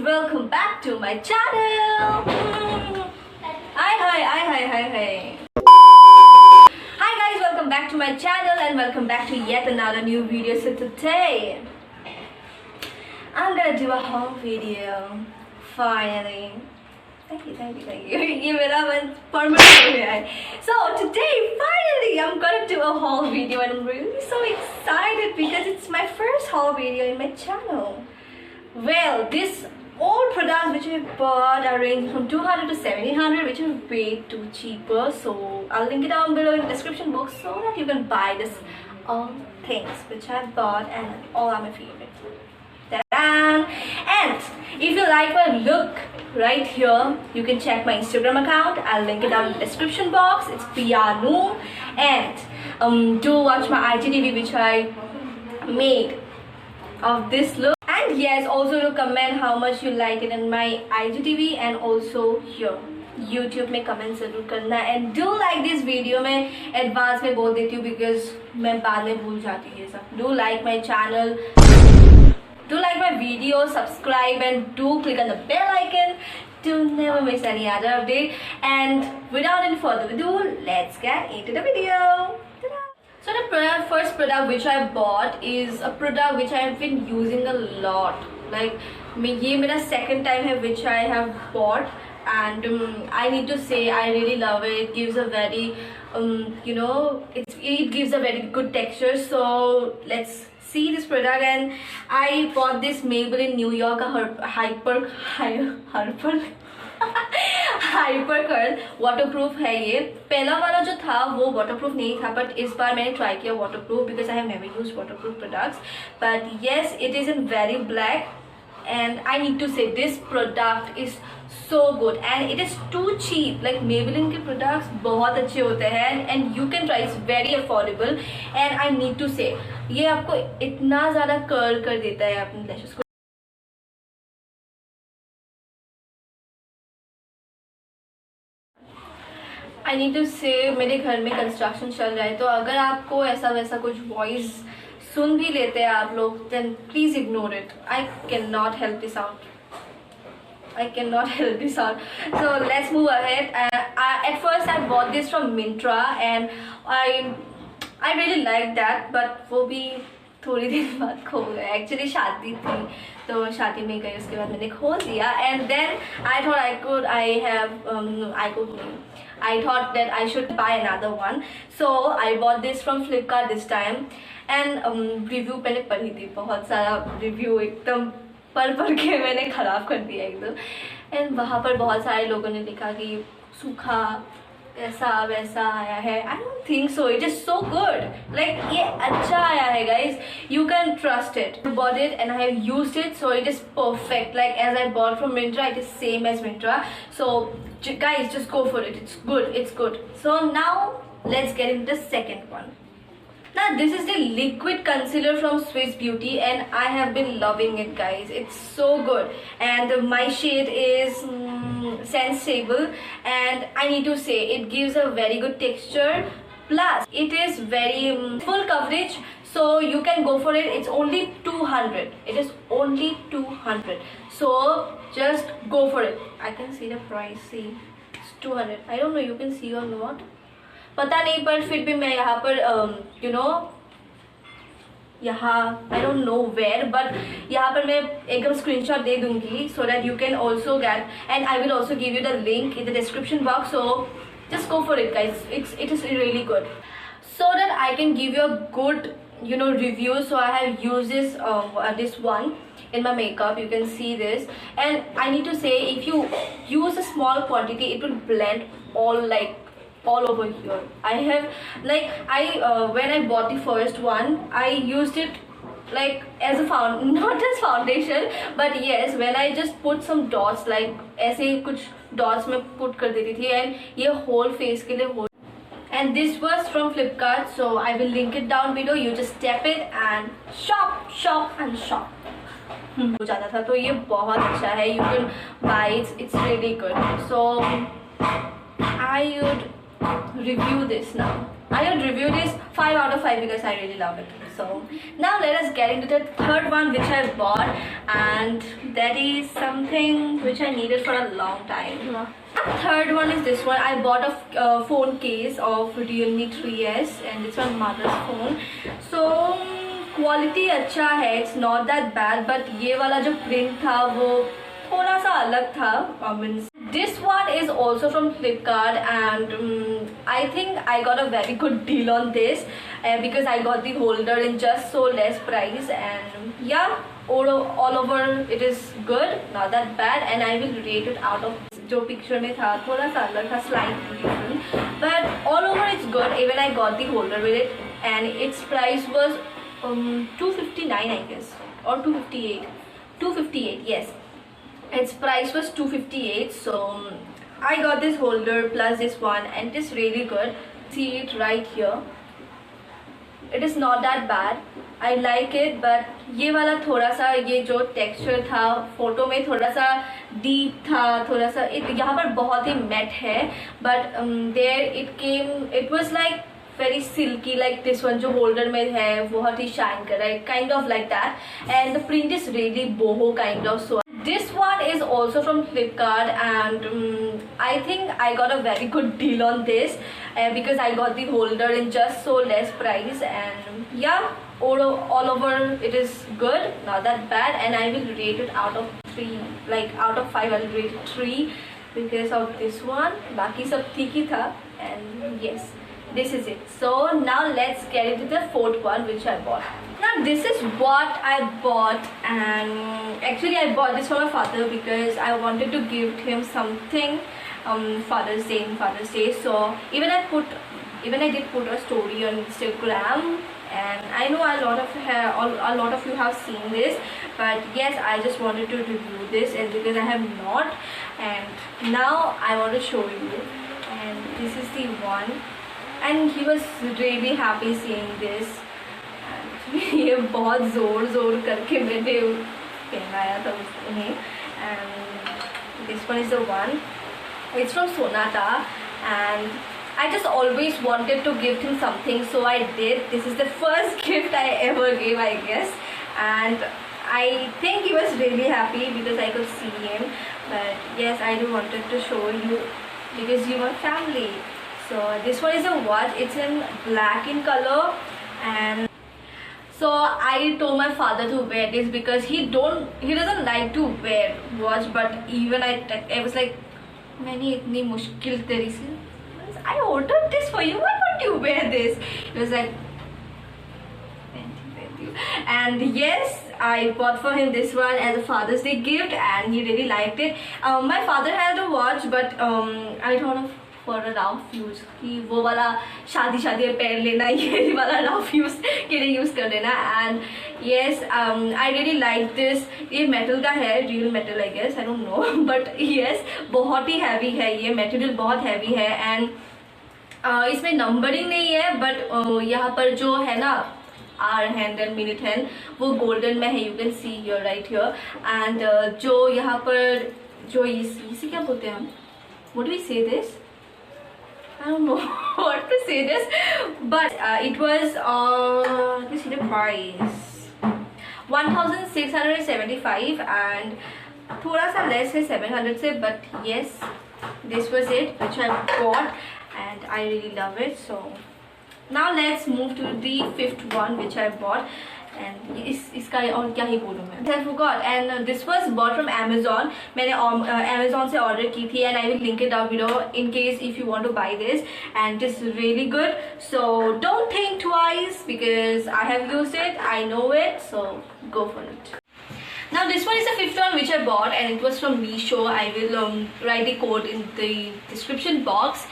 welcome back to my channel. Hi. Hi guys, welcome back to my channel and welcome back to yet another new video. So today I'm gonna do a haul video. Finally. Thank you. ये मेरा मन permanent हो गया है. So today finally I'm gonna do a haul video and I'm really so excited because it's my first haul video in my channel. Well, this all products which I bought are ranging from 200 to 1700, which are way too cheaper. So I'll link it down below in the description box so that you can buy this all things which I bought and all are my favorite. Ta-da! And if you like my look right here, you can check my Instagram account. I'll link it down in the description box. It's PR Noor. And do watch my IGTV which I made of this look. And yes, also to comment how much you like it in my IGTV and also here YouTube में comment जरूर करना. And do like this video. मैं advance में बोल देती हूँ because मैं बाद में भूल जाती हूँ ये सब. Do like my channel, do like my video, subscribe and do click on the bell icon to never miss any other update. And without any further ado, let's get into the video. So the first product which I bought is a product which I have been using a lot. Like ये मेरा second time है which I have bought, and I need to say I really love it. It gives a very it gives a very good texture. So let's see this product. And I bought this Maybelline New York Hyper curl waterproof है. ये पहला वाला जो था वो waterproof नहीं था, but इस बार मैंने ट्राई किया waterproof because I have never used waterproof products. But yes, it is in very black and I need to say this product is so good and it is too cheap. Like Maybelline के products बहुत अच्छे होते हैं and you can try. It's very affordable and I need to say ये आपको इतना ज़्यादा curl कर देता है अपने lashes को. I need to say मेरे घर में कंस्ट्रक्शन चल रहा है, तो अगर आपको ऐसा वैसा कुछ वॉइस सुन भी लेते हैं आप लोग, then please ignore it. I cannot help this out. So let's move ahead. At first I bought this from Myntra and I really liked that, but वो भी थोड़ी देर बाद खो गया. Actually शादी थी तो शादी में गई, उसके बाद मैंने खो दिया. And then I thought that I should buy another one. So I bought this from Flipkart this time. And review मैंने पढ़ी थी, बहुत सारा रिव्यू एकदम पढ़ के मैंने ख़राब कर दिया एकदम. एंड वहाँ पर बहुत सारे लोगों ने लिखा कि सूखा ऐसा वैसा आया है. I don't think so. It is so good. Like ये अच्छा आया है guys. You can trust it. Bought it and I have used it, so it is perfect. Like as I bought from Myntra, it is same as Myntra. So guys, just go for it. It's good. So now let's get into the second one. Now this is the liquid concealer from Swiss Beauty and I have been loving it guys. It's so good and my shade is Sensible and I need to say it gives a very good texture, plus it is very full coverage, so you can go for it. It's only 200. It is only 200, so just go for it. I can see the price. See, it's 200. I don't know you can see or not, पता नहीं, पर फिर भी मैं यहाँ पर यहाँ I don't know where, but यहाँ पर मैं एकदम स्क्रीनशॉट दे दूँगी so that you can also get, and I will also give you the link in the description box. So just go for it guys. It is really good, so that I can give you a good review. So I have used this one in my makeup. You can see this, and I need to say if you use a small quantity it will blend all over here. I have when I bought the first one I used it like as a not as foundation, but yes, when I just put some dots, like ऐसे कुछ dots में put कर देती थी and ये whole face के लिए and this was from Flipkart, so I will link it down below. You just tap it and shop हो जाता था. तो ये बहुत अच्छा है. You can buy it. It's really good. So I would review this now. I would review this 5 out of 5 because I really love it. So now let us get into the third one which I bought, and that is something which I needed for a long time. The third one is this one. I bought a phone case of Realme 3S and it's my mother's phone. So quality अच्छा है, it's not that bad, but ये वाला जो print था वो थोड़ा सा अलग था. Means this one is also from Flipkart and I think I got a very good deal on this because I got the holder in just so less price and या all over it is good, not that bad, and I will rate it out of जो picture में था थोड़ा सा अलग था, slightly different, but all over it's good. Even I got the holder with it and its price was 259 I guess, or 258, yes, its price was 258. So I got this holder plus this one and it is really good. See it right here, it is not that bad, I like it, but ये वाला थोड़ा सा ये जो texture था photo में थोड़ा सा डीप था, थोड़ा सा यहाँ पर बहुत ही मैट है, but there it was like very silky, like this one जो holder में है बहुत ही shine कर रहा है, kind of like that, and the print is really boho kind of. So this one is also from Flipkart and I think I got a very good deal on this because I got the holder in just so less price, and yeah, all over it is good, not that bad, and I will rate it out of 3, like out of 5 I will rate it 3 because of this one. बाकी सब ठीक ही था and yes, this is it. So now let's get into the fourth one which I bought. Now this is what I bought, and actually I bought this for my father because I wanted to give him something Father's Day. So even I did put a story on Instagram, and I know a lot of you have seen this, but yes, I just wanted to review this, and because I have not, and now I want to show you, and this is the one. And he was really happy seeing this. ये बहुत जोर करके मैंने पहनाया था उन्हें. And this one is the one. It's from Sonata, and I just always wanted to give him something, so I did. This is the first gift I ever gave, I guess, and I think he was really happy because I could see him. But yes, I do wanted to show you because you are family. So this one is a watch. It's in black in color, and so I told my father to wear this because he doesn't like to wear watch. But even I was like, मैंने इतनी मुश्किल तरीके से I ordered this for you. Why won't you wear this? He was like, thank you. And yes, I bought for him this one as a Father's Day gift, and he really liked it. My father had a watch, but I thought of for a rough use कि वो वाला शादी में पहन लेना, ये वाला rough use के लिए यूज कर लेना. And yes, I really like this. ये मेटल का है, real metal I guess, I don't know, but yes बहुत ही हैवी है, ये मटेरियल बहुत हैवी है. एंड इसमें नंबरिंग नहीं है, बट यहाँ पर जो है ना hour hand and minute hand वो गोल्डन में है, you can see here right here. And जो यहाँ पर जो इसे क्या बोलते हैं हम, what do we say this, I don't know what to say this, but it was let me see the price, 1675, and थोड़ा सा less है 700 से, but yes, this was it which I bought and I really love it. So now let's move to the fifth one which I bought, and इसका और क्या ही बोलूँ मैं, I forgot. And this was bought from Amazon. मैंने Amazon से order की थी, and I will link it down below in case if you want to buy this, and it's really good. So don't think twice because I have used it, I know it, so go for it. Now this one is the fifth one which I bought, and it was from Meesho. I will write the code in the description box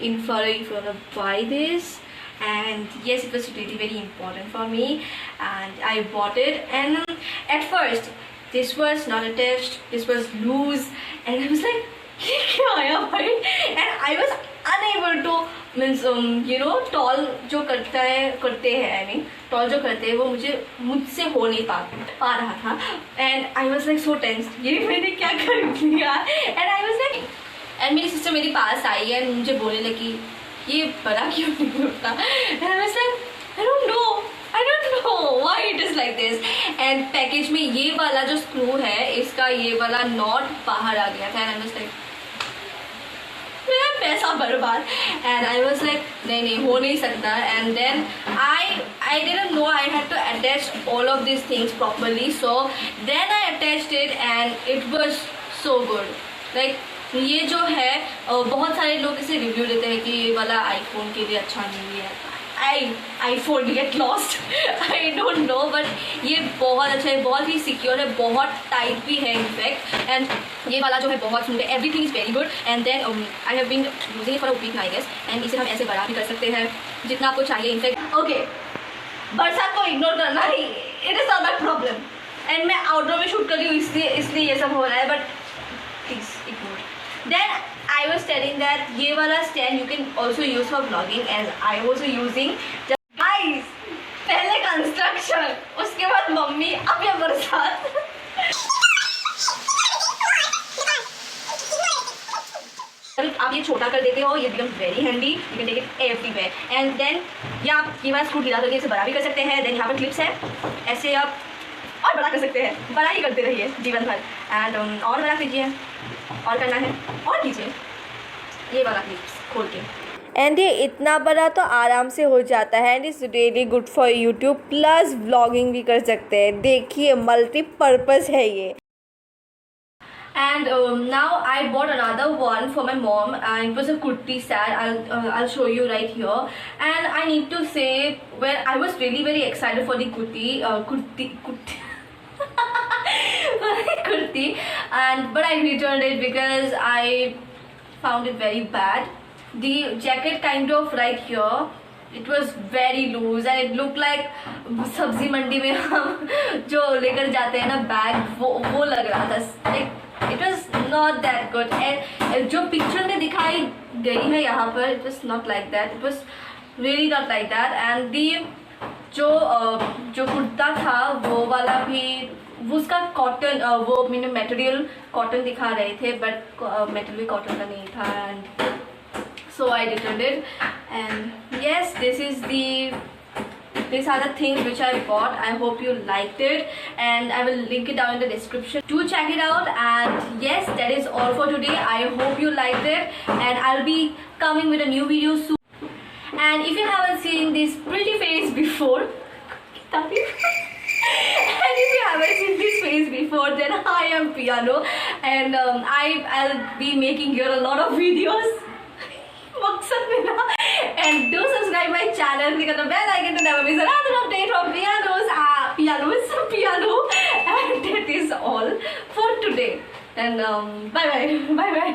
in for if you want to buy this. And yes, it was really very important for me, and I bought it. And at first this was not attached, this was loose, and I was like, ये क्या आया भाई? And I was unable to means you know tall जो करते हैं I mean tall जो करते हैं वो मुझसे हो नहीं पा रहा था. And I was like so tense, ये मैंने क्या कर दिया. And I was like, and मेरी सिस्टर मेरे पास आई and मुझे बोलने लगी ये बड़ा क्यों नहीं होता? And I was like, I don't know why it is like this. And package में ये वाला जो स्क्रू है, इसका ये वाला नॉट बाहर आ गया था. And I was like, मेरा पैसा बर्बाद. And I was like, नहीं हो नहीं सकता. And then I didn't know I had to attach all of these things properly. So then I attached it and it was so good. Like ये जो है बहुत सारे लोग इसे रिव्यू देते हैं कि ये वाला आईफोन के लिए अच्छा नहीं है. IPhone get lost, I don't know, but ये बहुत अच्छा है, बहुत ही सिक्योर है, बहुत टाइट भी है इनफैक्ट. एंड ये वाला जो है बहुत सुंदर, everything is very good. And then I have been using it for a week I guess. And इसे हम ऐसे बड़ा भी कर सकते हैं जितना आपको चाहिए इनफैक्ट. ओके, बरसात को इग्नोर करना ही, it is not my problem. And मैं आउटडोर में शूट कर रही हूँ इसलिए ये सब हो रहा है, but please ignore. Then I was telling that ये वाला stand you can also use for vlogging and I also using. Guys, पहले construction, उसके बाद मम्मी, अब ये बरसात. आप ये छोटा कर देते हो, ये becomes very handy. You can take it everywhere. And then या आप ये वाला स्क्रू ढीला करके इसे बड़ा भी कर सकते हैं. Then यहाँ पर क्लिप्स है, ऐसे आप और बड़ा कर सकते हैं. बड़ा ही करते रहिए जीवन भर. एंड और बड़ा कीजिए, और करना है और कीजिए. ये वाला क्लिप्स खोल के. एंड ये इतना बड़ा तो आराम से हो जाता है. And it's really good for YouTube, plus vlogging भी कर सकते हैं. देखिए मल्टीपर्पज़ है ये. And now I bought another one for my mom, and it was a kurti set. I'll show you right here. And I need to say, when I was really very excited for the kurti, and but I returned it because I found it very bad. The jacket kind of right here, it was very loose and it looked like सब्जी मंडी में हम जो लेकर जाते हैं ना bag, वो लग रहा था. Like it was not that good. And जो पिक्चर में दिखाई गई है यहाँ पर, it was not like that. It was really not like that. And the जो कुर्ता था वो वाला भी, वो उसका कॉटन, वो मैंने मटेरियल कॉटन दिखा रहे थे, बट मटेरियल कॉटन का नहीं था. And so I returned it. And yes, these are the things which I bought. I hope you liked it, and I will link it down in the description. Do check it out. And yes, that is all for today. I hope you liked it, and I'll be coming with a new video soon. And if you haven't seen this pretty face before, and if you haven't seen this face before, then I am Piano, and I'll be making here a lot of videos. मकसद मेरा. And do subscribe my channel, click on the bell icon to never miss another update from Piano. And that is all for today. And bye bye.